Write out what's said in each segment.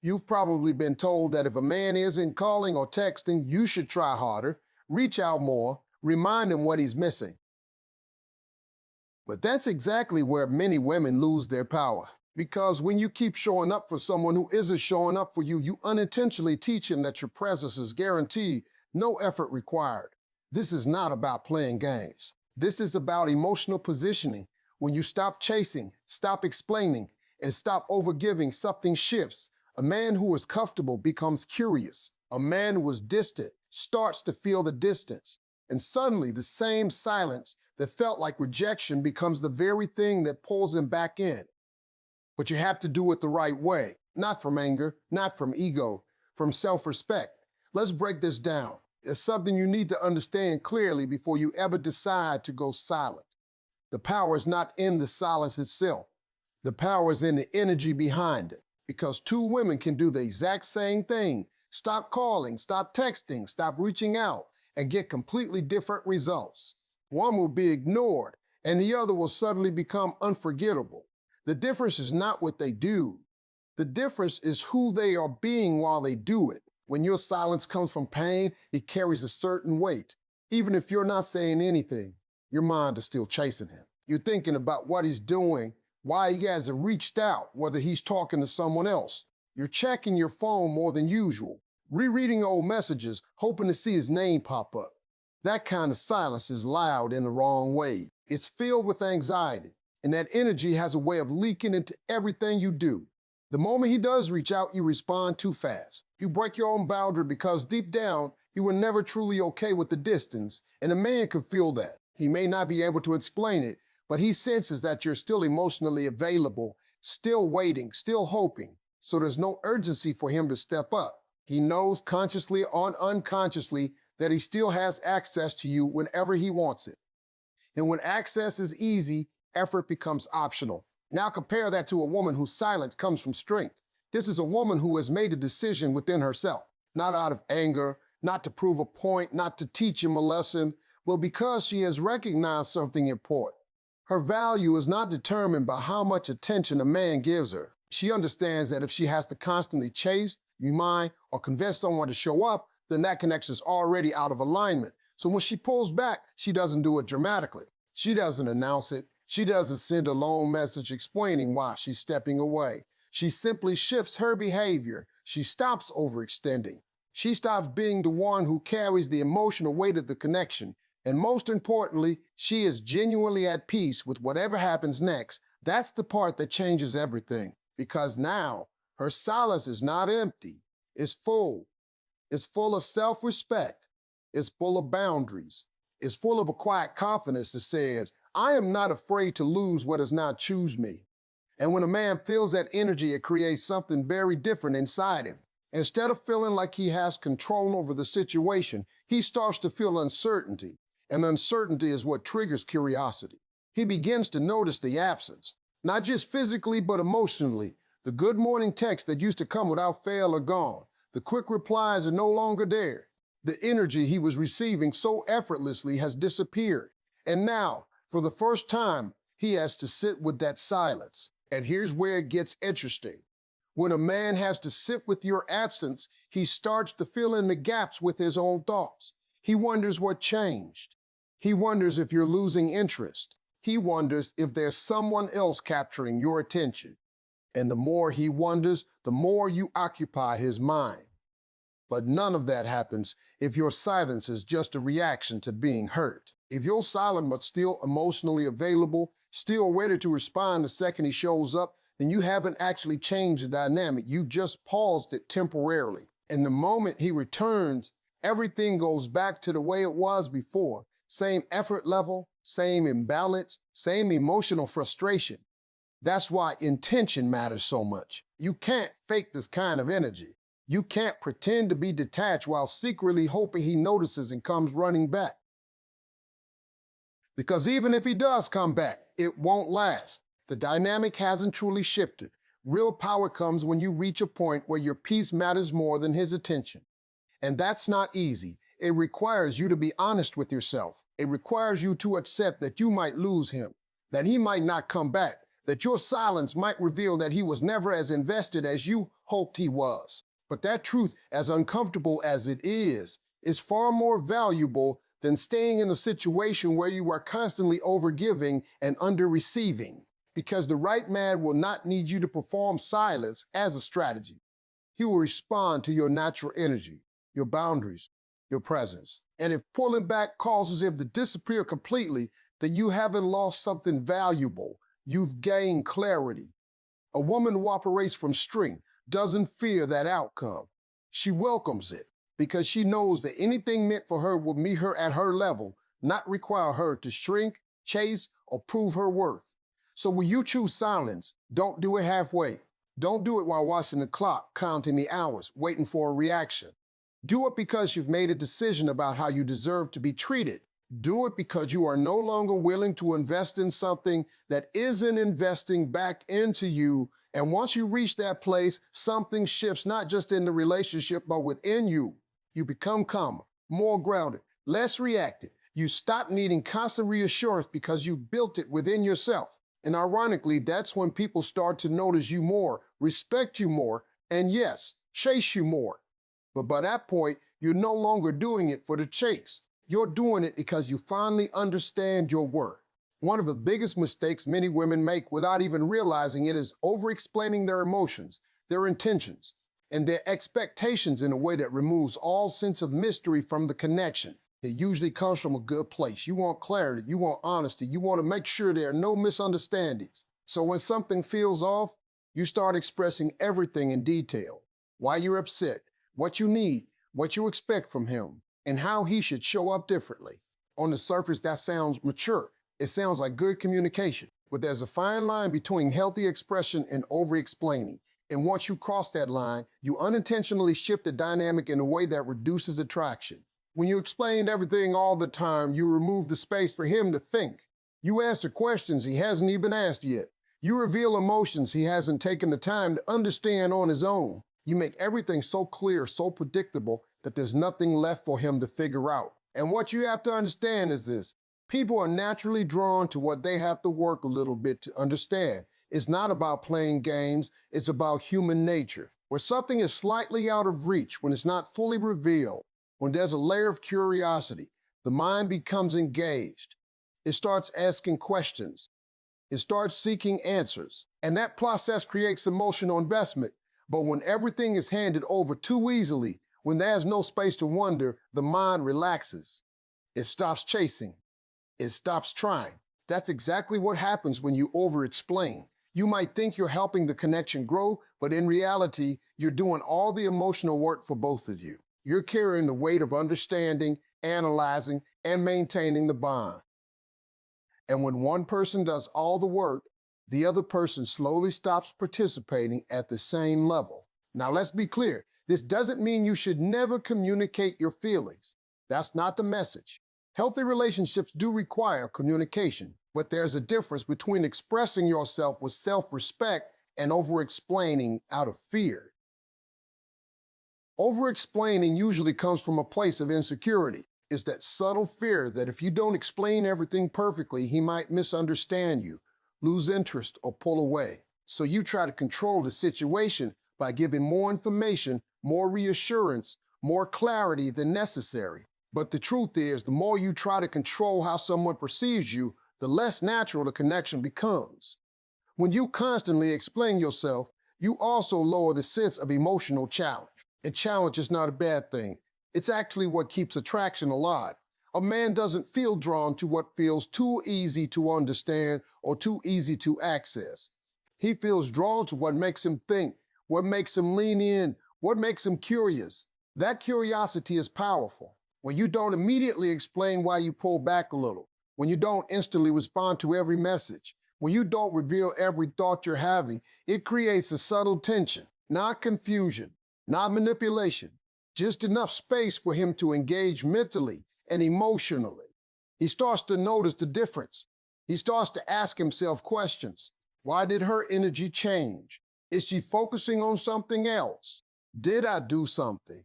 You've probably been told that if a man isn't calling or texting, you should try harder, reach out more, remind him what he's missing. But that's exactly where many women lose their power. Because when you keep showing up for someone who isn't showing up for you, you unintentionally teach him that your presence is guaranteed, no effort required. This is not about playing games. This is about emotional positioning. When you stop chasing, stop explaining, and stop overgiving, something shifts. A man who is comfortable becomes curious. A man who is distant starts to feel the distance. And suddenly, the same silence that felt like rejection becomes the very thing that pulls him back in. But you have to do it the right way, not from anger, not from ego, from self-respect. Let's break this down. It's something you need to understand clearly before you ever decide to go silent. The power is not in the silence itself. The power is in the energy behind it. Because two women can do the exact same thing. Stop calling, stop texting, stop reaching out, and get completely different results. One will be ignored, and the other will suddenly become unforgettable. The difference is not what they do. The difference is who they are being while they do it. When your silence comes from pain, it carries a certain weight. Even if you're not saying anything, your mind is still chasing him. You're thinking about what he's doing, why he hasn't reached out, whether he's talking to someone else. You're checking your phone more than usual, rereading old messages, hoping to see his name pop up. That kind of silence is loud in the wrong way. It's filled with anxiety, and that energy has a way of leaking into everything you do. The moment he does reach out, you respond too fast. You break your own boundary because deep down, you were never truly okay with the distance, and a man can feel that. He may not be able to explain it, but he senses that you're still emotionally available, still waiting, still hoping, so there's no urgency for him to step up. He knows consciously or unconsciously that he still has access to you whenever he wants it. And when access is easy, effort becomes optional. Now compare that to a woman whose silence comes from strength. This is a woman who has made a decision within herself, not out of anger, not to prove a point, not to teach him a lesson, but because she has recognized something important. Her value is not determined by how much attention a man gives her. She understands that if she has to constantly chase, remind, or convince someone to show up, then that connection is already out of alignment. So when she pulls back, she doesn't do it dramatically. She doesn't announce it. She doesn't send a long message explaining why she's stepping away. She simply shifts her behavior. She stops overextending. She stops being the one who carries the emotional weight of the connection. And most importantly, she is genuinely at peace with whatever happens next. That's the part that changes everything. Because now, her silence is not empty. It's full. It's full of self-respect. It's full of boundaries. It's full of a quiet confidence that says, I am not afraid to lose what does not choose me. And when a man feels that energy, it creates something very different inside him. Instead of feeling like he has control over the situation, he starts to feel uncertainty. And uncertainty is what triggers curiosity. He begins to notice the absence, not just physically, but emotionally. The good morning texts that used to come without fail are gone. The quick replies are no longer there. The energy he was receiving so effortlessly has disappeared. And now, for the first time, he has to sit with that silence. And here's where it gets interesting. When a man has to sit with your absence, he starts to fill in the gaps with his own thoughts. He wonders what changed. He wonders if you're losing interest. He wonders if there's someone else capturing your attention. And the more he wonders, the more you occupy his mind. But none of that happens if your silence is just a reaction to being hurt. If you're silent but still emotionally available, still ready to respond the second he shows up, then you haven't actually changed the dynamic. You just paused it temporarily. And the moment he returns, everything goes back to the way it was before. Same effort level, same imbalance, same emotional frustration. That's why intention matters so much. You can't fake this kind of energy. You can't pretend to be detached while secretly hoping he notices and comes running back. Because even if he does come back, it won't last. The dynamic hasn't truly shifted. Real power comes when you reach a point where your peace matters more than his attention. And that's not easy. It requires you to be honest with yourself. It requires you to accept that you might lose him, that he might not come back, that your silence might reveal that he was never as invested as you hoped he was. But that truth, as uncomfortable as it is far more valuable than staying in a situation where you are constantly overgiving and under-receiving. Because the right man will not need you to perform silence as a strategy. He will respond to your natural energy, your boundaries, your presence. And if pulling back causes him to disappear completely, then you haven't lost something valuable. You've gained clarity. A woman who operates from strength doesn't fear that outcome. She welcomes it because she knows that anything meant for her will meet her at her level, not require her to shrink, chase, or prove her worth. So when you choose silence, don't do it halfway. Don't do it while watching the clock, counting the hours, waiting for a reaction. Do it because you've made a decision about how you deserve to be treated. Do it because you are no longer willing to invest in something that isn't investing back into you. And once you reach that place, something shifts not just in the relationship, but within you. You become calmer, more grounded, less reactive. You stop needing constant reassurance because you built it within yourself. And ironically, that's when people start to notice you more, respect you more, and yes, chase you more. But by that point, you're no longer doing it for the chase. You're doing it because you finally understand your worth. One of the biggest mistakes many women make without even realizing it is over-explaining their emotions, their intentions, and their expectations in a way that removes all sense of mystery from the connection. It usually comes from a good place. You want clarity, you want honesty, you want to make sure there are no misunderstandings. So when something feels off, you start expressing everything in detail. Why you're upset, what you need, what you expect from him, and how he should show up differently. On the surface, that sounds mature. It sounds like good communication. But there's a fine line between healthy expression and over-explaining. And once you cross that line, you unintentionally shift the dynamic in a way that reduces attraction. When you explain everything all the time, you remove the space for him to think. You answer questions he hasn't even asked yet. You reveal emotions he hasn't taken the time to understand on his own. You make everything so clear, so predictable, that there's nothing left for him to figure out. And what you have to understand is this. People are naturally drawn to what they have to work a little bit to understand. It's not about playing games, it's about human nature. Where something is slightly out of reach, when it's not fully revealed, when there's a layer of curiosity, the mind becomes engaged. It starts asking questions. It starts seeking answers. And that process creates emotional investment. But when everything is handed over too easily, when there's no space to wonder, the mind relaxes. It stops chasing. It stops trying. That's exactly what happens when you over-explain. You might think you're helping the connection grow, but in reality, you're doing all the emotional work for both of you. You're carrying the weight of understanding, analyzing, and maintaining the bond. And when one person does all the work, the other person slowly stops participating at the same level. Now let's be clear, this doesn't mean you should never communicate your feelings. That's not the message. Healthy relationships do require communication, but there's a difference between expressing yourself with self-respect and over-explaining out of fear. Over-explaining usually comes from a place of insecurity. It's that subtle fear that if you don't explain everything perfectly, he might misunderstand you, lose interest, or pull away. So you try to control the situation by giving more information, more reassurance, more clarity than necessary. But the truth is, the more you try to control how someone perceives you, the less natural the connection becomes. When you constantly explain yourself, you also lower the sense of emotional challenge. And challenge is not a bad thing. It's actually what keeps attraction alive. A man doesn't feel drawn to what feels too easy to understand or too easy to access. He feels drawn to what makes him think, what makes him lean in, what makes him curious. That curiosity is powerful. When you don't immediately explain why you pull back a little, when you don't instantly respond to every message, when you don't reveal every thought you're having, it creates a subtle tension, not confusion, not manipulation, just enough space for him to engage mentally and emotionally. He starts to notice the difference. He starts to ask himself questions. Why did her energy change? Is she focusing on something else? Did I do something?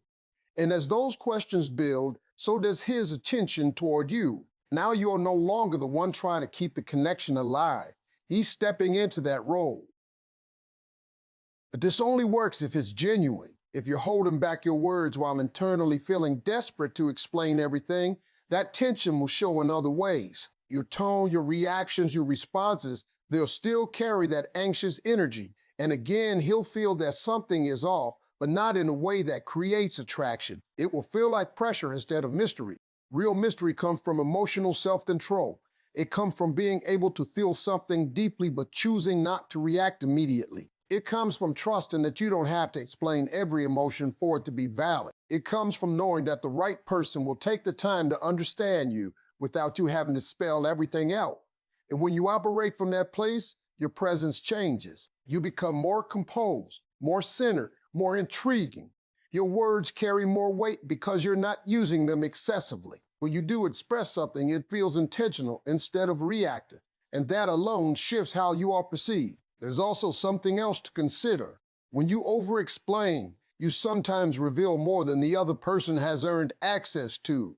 And as those questions build, so does his attention toward you. Now you're no longer the one trying to keep the connection alive. He's stepping into that role. But this only works if it's genuine. If you're holding back your words while internally feeling desperate to explain everything, that tension will show in other ways. Your tone, your reactions, your responses, they'll still carry that anxious energy. And again, he'll feel that something is off, but not in a way that creates attraction. It will feel like pressure instead of mystery. Real mystery comes from emotional self-control. It comes from being able to feel something deeply but choosing not to react immediately. It comes from trusting that you don't have to explain every emotion for it to be valid. It comes from knowing that the right person will take the time to understand you without you having to spell everything out. And when you operate from that place, your presence changes. You become more composed, more centered, more intriguing. Your words carry more weight because you're not using them excessively. When you do express something, it feels intentional instead of reactive, and that alone shifts how you are perceived. There's also something else to consider. When you over-explain, you sometimes reveal more than the other person has earned access to.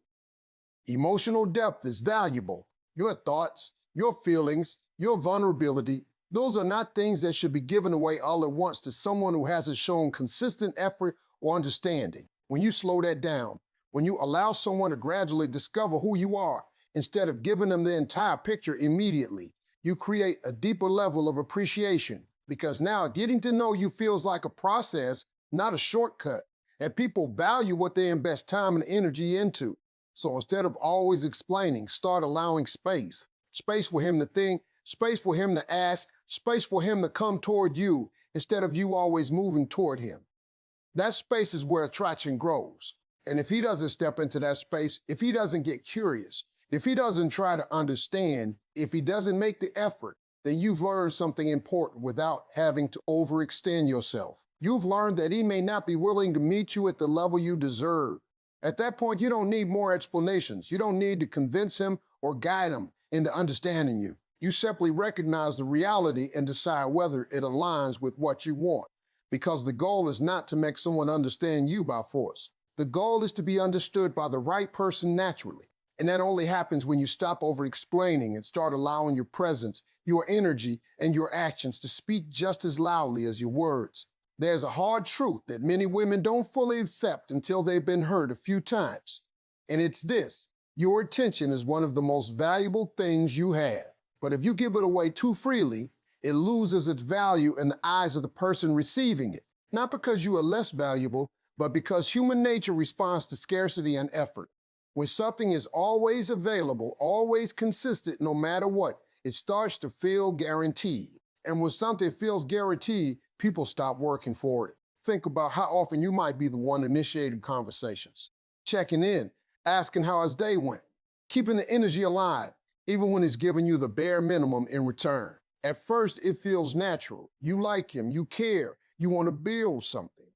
Emotional depth is valuable. Your thoughts, your feelings, your vulnerability, those are not things that should be given away all at once to someone who hasn't shown consistent effort or understanding. When you slow that down, when you allow someone to gradually discover who you are, instead of giving them the entire picture immediately, you create a deeper level of appreciation, because now getting to know you feels like a process, not a shortcut. And people value what they invest time and energy into. So instead of always explaining, start allowing space. Space for him to think, space for him to ask, space for him to come toward you instead of you always moving toward him. That space is where attraction grows. And if he doesn't step into that space, if he doesn't get curious, if he doesn't try to understand, if he doesn't make the effort, then you've learned something important without having to overextend yourself. You've learned that he may not be willing to meet you at the level you deserve. At that point, you don't need more explanations. You don't need to convince him or guide him into understanding you. You simply recognize the reality and decide whether it aligns with what you want. Because the goal is not to make someone understand you by force. The goal is to be understood by the right person naturally. And that only happens when you stop over-explaining and start allowing your presence, your energy, and your actions to speak just as loudly as your words. There's a hard truth that many women don't fully accept until they've been hurt a few times. And it's this: your attention is one of the most valuable things you have. But if you give it away too freely, it loses its value in the eyes of the person receiving it. Not because you are less valuable, but because human nature responds to scarcity and effort. When something is always available, always consistent, no matter what, it starts to feel guaranteed. And when something feels guaranteed, people stop working for it. Think about how often you might be the one initiating conversations, checking in, asking how his day went, keeping the energy alive, even when he's giving you the bare minimum in return. At first, it feels natural. You like him, you care, you want to build something.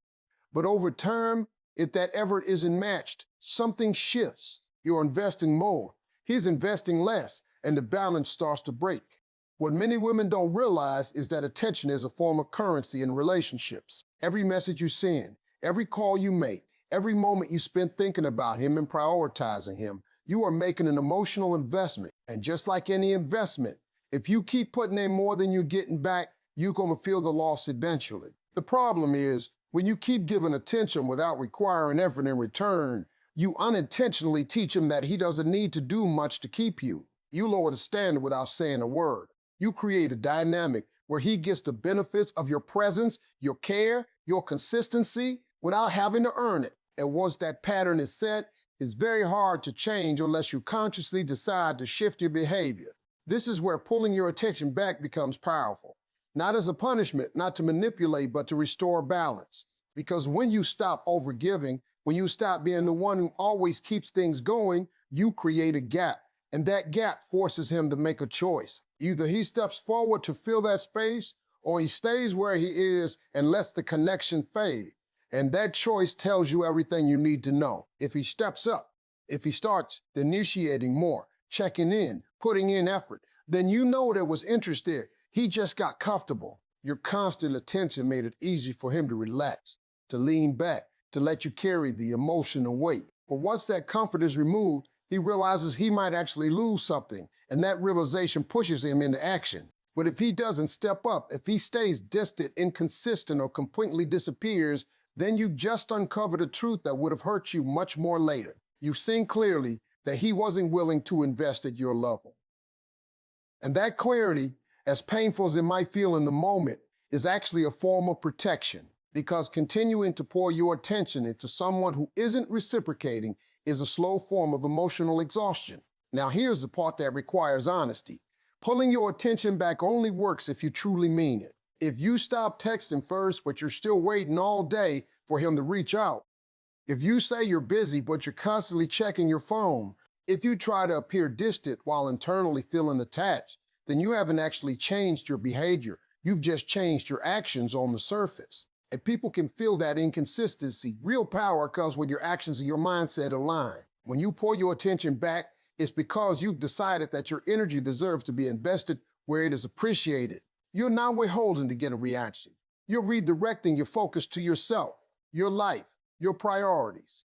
But over time, if that effort isn't matched, something shifts. You're investing more, he's investing less, and the balance starts to break. What many women don't realize is that attention is a form of currency in relationships. Every message you send, every call you make, every moment you spend thinking about him and prioritizing him, you are making an emotional investment. And just like any investment, if you keep putting in more than you're getting back, you're going to feel the loss eventually. The problem is, when you keep giving attention without requiring effort in return, you unintentionally teach him that he doesn't need to do much to keep you. You lower the standard without saying a word. You create a dynamic where he gets the benefits of your presence, your care, your consistency without having to earn it. And once that pattern is set, it's very hard to change unless you consciously decide to shift your behavior. This is where pulling your attention back becomes powerful. Not as a punishment, not to manipulate, but to restore balance. Because when you stop overgiving, when you stop being the one who always keeps things going, you create a gap. And that gap forces him to make a choice. Either he steps forward to fill that space, or he stays where he is and lets the connection fade. And that choice tells you everything you need to know. If he steps up, if he starts initiating more, checking in, putting in effort, then you know there was interest there. He just got comfortable. Your constant attention made it easy for him to relax, to lean back, to let you carry the emotional weight. But once that comfort is removed, he realizes he might actually lose something, and that realization pushes him into action. But if he doesn't step up, if he stays distant, inconsistent, or completely disappears, then you just uncovered a truth that would have hurt you much more later. You've seen clearly that he wasn't willing to invest at your level. And that clarity, as painful as it might feel in the moment, is actually a form of protection, because continuing to pour your attention into someone who isn't reciprocating is a slow form of emotional exhaustion. Now, here's the part that requires honesty. Pulling your attention back only works if you truly mean it. If you stop texting first, but you're still waiting all day for him to reach out, if you say you're busy, but you're constantly checking your phone, if you try to appear distant while internally feeling attached, then you haven't actually changed your behavior. You've just changed your actions on the surface. And people can feel that inconsistency. Real power comes when your actions and your mindset align. When you pull your attention back, it's because you've decided that your energy deserves to be invested where it is appreciated. You're not withholding to get a reaction. You're redirecting your focus to yourself, your life, your priorities.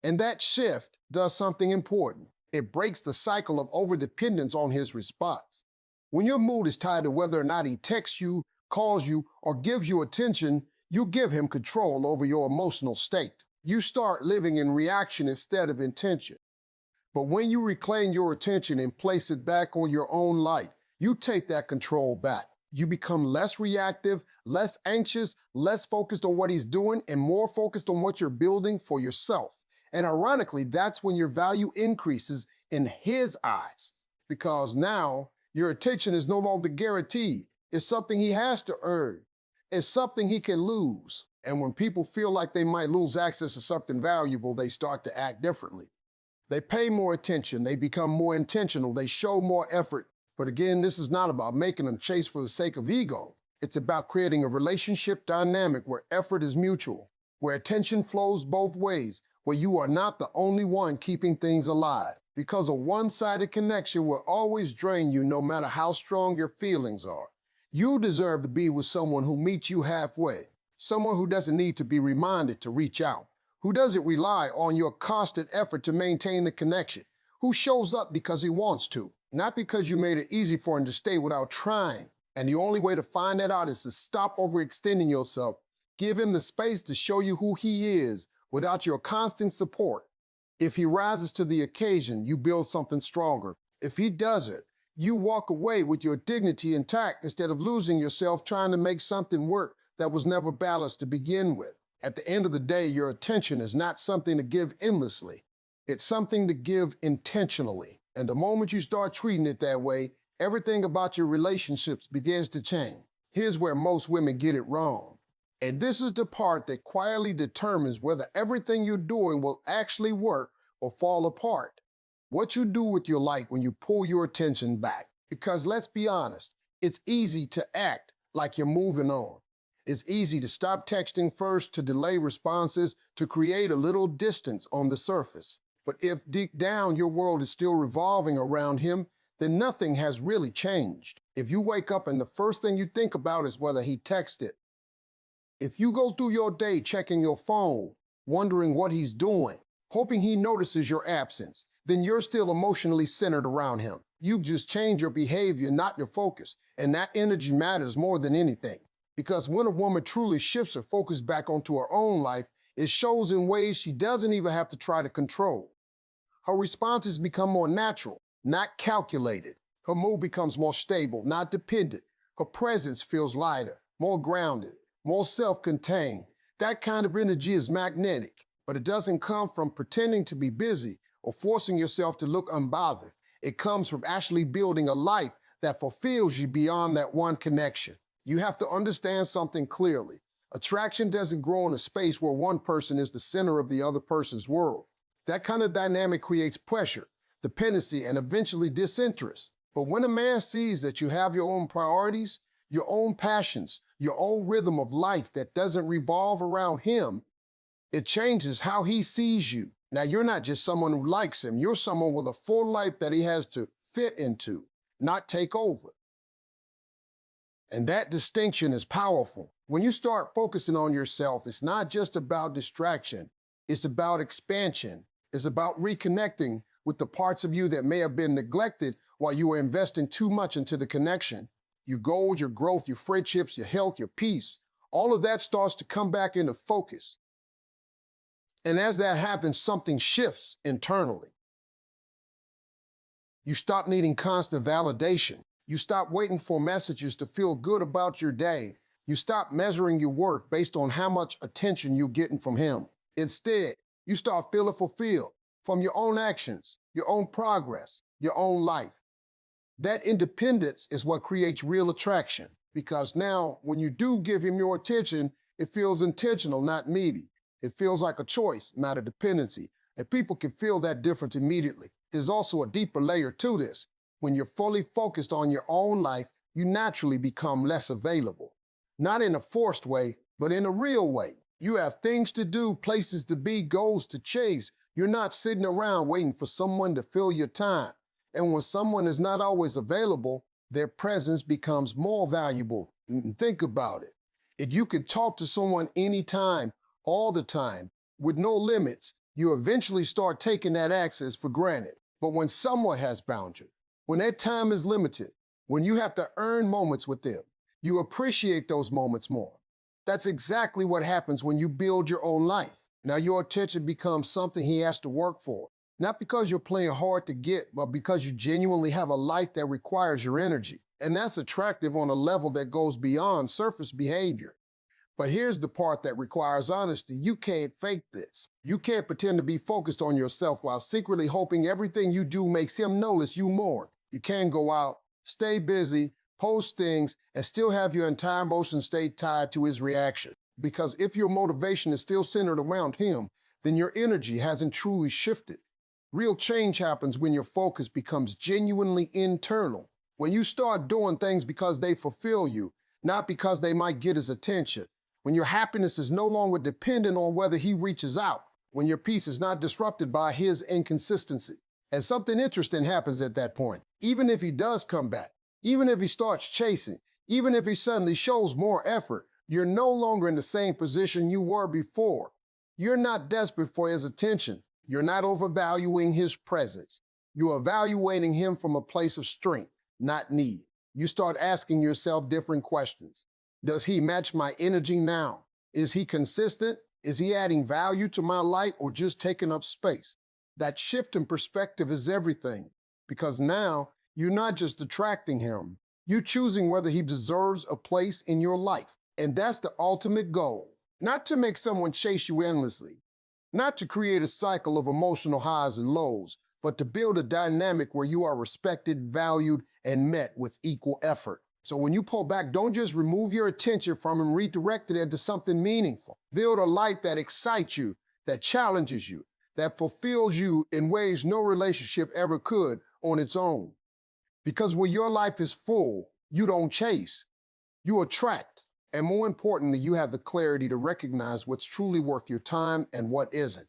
And that shift does something important. It breaks the cycle of overdependence on his response. When your mood is tied to whether or not he texts you, calls you, or gives you attention, you give him control over your emotional state. You start living in reaction instead of intention. But when you reclaim your attention and place it back on your own light, you take that control back. You become less reactive, less anxious, less focused on what he's doing, and more focused on what you're building for yourself. And ironically, that's when your value increases in his eyes, because now your attention is no longer guaranteed. It's something he has to earn. It's something he can lose. And when people feel like they might lose access to something valuable, they start to act differently. They pay more attention, they become more intentional, they show more effort. But again, this is not about making them chase for the sake of ego. It's about creating a relationship dynamic where effort is mutual, where attention flows both ways, where you are not the only one keeping things alive. Because a one-sided connection will always drain you no matter how strong your feelings are. You deserve to be with someone who meets you halfway, someone who doesn't need to be reminded to reach out, who doesn't rely on your constant effort to maintain the connection, who shows up because he wants to, not because you made it easy for him to stay without trying. And the only way to find that out is to stop overextending yourself. Give him the space to show you who he is without your constant support. If he rises to the occasion, you build something stronger. If he doesn't, you walk away with your dignity intact instead of losing yourself trying to make something work that was never balanced to begin with. At the end of the day, your attention is not something to give endlessly. It's something to give intentionally. And the moment you start treating it that way, everything about your relationships begins to change. Here's where most women get it wrong. And this is the part that quietly determines whether everything you're doing will actually work or fall apart. What you do with your life when you pull your attention back. Because let's be honest, it's easy to act like you're moving on. It's easy to stop texting first, to delay responses, to create a little distance on the surface. But if deep down your world is still revolving around him, then nothing has really changed. If you wake up and the first thing you think about is whether he texted, if you go through your day checking your phone, wondering what he's doing, hoping he notices your absence, then you're still emotionally centered around him. You just change your behavior, not your focus. And that energy matters more than anything. Because when a woman truly shifts her focus back onto her own life, it shows in ways she doesn't even have to try to control. Her responses become more natural, not calculated. Her mood becomes more stable, not dependent. Her presence feels lighter, more grounded, more self-contained. That kind of energy is magnetic, but it doesn't come from pretending to be busy or forcing yourself to look unbothered. It comes from actually building a life that fulfills you beyond that one connection. You have to understand something clearly. Attraction doesn't grow in a space where one person is the center of the other person's world. That kind of dynamic creates pressure, dependency, and eventually disinterest. But when a man sees that you have your own priorities, your own passions, your own rhythm of life that doesn't revolve around him, it changes how he sees you. Now, you're not just someone who likes him. You're someone with a full life that he has to fit into, not take over. And that distinction is powerful. When you start focusing on yourself, it's not just about distraction. It's about expansion. It's about reconnecting with the parts of you that may have been neglected while you were investing too much into the connection. Your goals, your growth, your friendships, your health, your peace, all of that starts to come back into focus. And as that happens, something shifts internally. You stop needing constant validation. You stop waiting for messages to feel good about your day. You stop measuring your worth based on how much attention you're getting from him. Instead, you start feeling fulfilled from your own actions, your own progress, your own life. That independence is what creates real attraction, because now when you do give him your attention, it feels intentional, not needy. It feels like a choice, not a dependency. And people can feel that difference immediately. There's also a deeper layer to this. When you're fully focused on your own life, you naturally become less available. Not in a forced way, but in a real way. You have things to do, places to be, goals to chase. You're not sitting around waiting for someone to fill your time. And when someone is not always available, their presence becomes more valuable. Think about it. If you could talk to someone anytime, all the time, with no limits, you eventually start taking that access for granted. But when someone has boundaries, when their time is limited, when you have to earn moments with them, you appreciate those moments more. That's exactly what happens when you build your own life. Now your attention becomes something he has to work for. Not because you're playing hard to get, but because you genuinely have a life that requires your energy. And that's attractive on a level that goes beyond surface behavior. But here's the part that requires honesty. You can't fake this. You can't pretend to be focused on yourself while secretly hoping everything you do makes him notice you more. You can't go out, stay busy, post things, and still have your entire emotion state tied to his reaction. Because if your motivation is still centered around him, then your energy hasn't truly shifted. Real change happens when your focus becomes genuinely internal. When you start doing things because they fulfill you, not because they might get his attention. When your happiness is no longer dependent on whether he reaches out. When your peace is not disrupted by his inconsistency. And something interesting happens at that point. Even if he does come back, even if he starts chasing, even if he suddenly shows more effort, you're no longer in the same position you were before. You're not desperate for his attention. You're not overvaluing his presence. You're evaluating him from a place of strength, not need. You start asking yourself different questions. Does he match my energy now? Is he consistent? Is he adding value to my life or just taking up space? That shift in perspective is everything, because now you're not just attracting him, you're choosing whether he deserves a place in your life. And that's the ultimate goal. Not to make someone chase you endlessly, not to create a cycle of emotional highs and lows, but to build a dynamic where you are respected, valued, and met with equal effort. So when you pull back, don't just remove your attention from him, redirect it into something meaningful. Build a life that excites you, that challenges you, that fulfills you in ways no relationship ever could on its own. Because when your life is full, you don't chase, you attract. And more importantly, you have the clarity to recognize what's truly worth your time and what isn't.